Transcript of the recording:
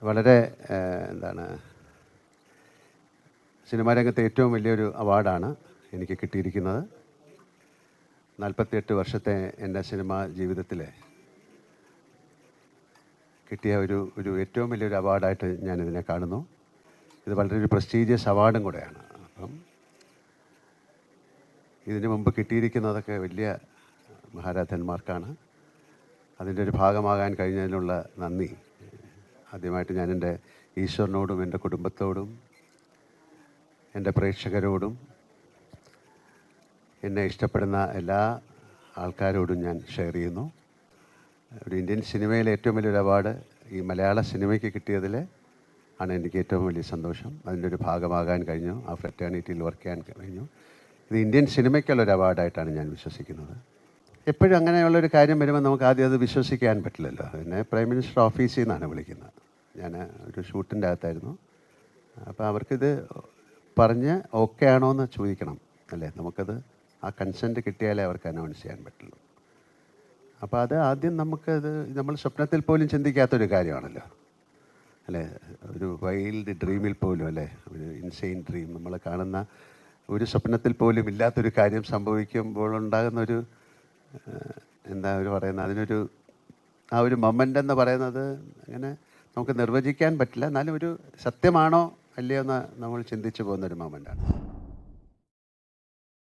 വളരെ എന്താണ് സിനിമാ രംഗത്തെ ഏറ്റവും വലിയൊരു അവാർഡാണ് എനിക്ക് കിട്ടിയിരിക്കുന്നത്. 48 വർഷത്തെ എൻ്റെ സിനിമാ ജീവിതത്തിൽ കിട്ടിയ ഒരു ഏറ്റവും വലിയൊരു അവാർഡായിട്ട് ഞാനിതിനെ കാണുന്നു. ഇത് വളരെ ഒരു പ്രസ്റ്റീജിയസ് അവാർഡും കൂടെയാണ്. അപ്പം ഇതിനു മുമ്പ് കിട്ടിയിരിക്കുന്നതൊക്കെ വലിയ മഹാരാജന്മാർക്കാണ്. അതിൻ്റെ ഒരു ഭാഗമാകാൻ കഴിഞ്ഞതിനുള്ള നന്ദി ആദ്യമായിട്ട് ഞാൻ എൻ്റെ ഈശ്വരനോടും എൻ്റെ കുടുംബത്തോടും എൻ്റെ പ്രേക്ഷകരോടും എന്നെ ഇഷ്ടപ്പെടുന്ന എല്ലാ ആൾക്കാരോടും ഞാൻ ഷെയർ ചെയ്യുന്നു. ഒരു ഇന്ത്യൻ സിനിമയിലെ ഏറ്റവും വലിയൊരു അവാർഡ് ഈ മലയാള സിനിമയ്ക്ക് കിട്ടിയതിൽ ആണ് എനിക്ക് ഏറ്റവും വലിയ സന്തോഷം. അതിൻ്റെ ഒരു ഭാഗമാകാൻ കഴിഞ്ഞു, ആ ഫ്രറ്റേണിറ്റിയിൽ വർക്ക് ചെയ്യാൻ കഴിഞ്ഞു. ഇത് ഇന്ത്യൻ സിനിമയ്ക്കുള്ളൊരു അവാർഡായിട്ടാണ് ഞാൻ വിശ്വസിക്കുന്നത്. എപ്പോഴും അങ്ങനെയുള്ളൊരു കാര്യം വരുമ്പോൾ നമുക്ക് ആദ്യം അത് വിശ്വസിക്കാൻ പറ്റില്ലല്ലോ. എന്നെ പ്രൈം മിനിസ്റ്റർ ഓഫീസിൽ നിന്നാണ് വിളിക്കുന്നത്. ഞാൻ ഒരു ഷൂട്ടിൻ്റെ അകത്തായിരുന്നു. അപ്പോൾ അവർക്കിത് പറഞ്ഞ് ഓക്കെ ആണോ എന്ന് ചോദിക്കണം അല്ലേ. നമുക്കത് ആ കൺസെൻറ്റ് കിട്ടിയാലേ അവർക്ക് അനൗൺസ് ചെയ്യാൻ പറ്റുള്ളൂ. അപ്പോൾ അത് ആദ്യം നമുക്കത് നമ്മൾ സ്വപ്നത്തിൽ പോലും ചിന്തിക്കാത്തൊരു കാര്യമാണല്ലോ അല്ലേ. ഒരു വൈൽഡ് ഡ്രീമിൽ പോലും അല്ലേ, ഒരു ഇൻസെയിൻ ഡ്രീം, നമ്മൾ കാണുന്ന ഒരു സ്വപ്നത്തിൽ പോലും ഇല്ലാത്തൊരു കാര്യം സംഭവിക്കുമ്പോൾ ഉണ്ടാകുന്നൊരു എന്താ ഒരു പറയുന്നത്, അതിനൊരു ആ ഒരു മൊമെൻ്റ് എന്ന് പറയുന്നത് അങ്ങനെ നമുക്ക് നിർവചിക്കാൻ പറ്റില്ല. എന്നാലും ഒരു സത്യമാണോ അല്ലയോ എന്ന് നമ്മൾ ചിന്തിച്ചു പോകുന്നൊരു മൊമെൻ്റാണ്.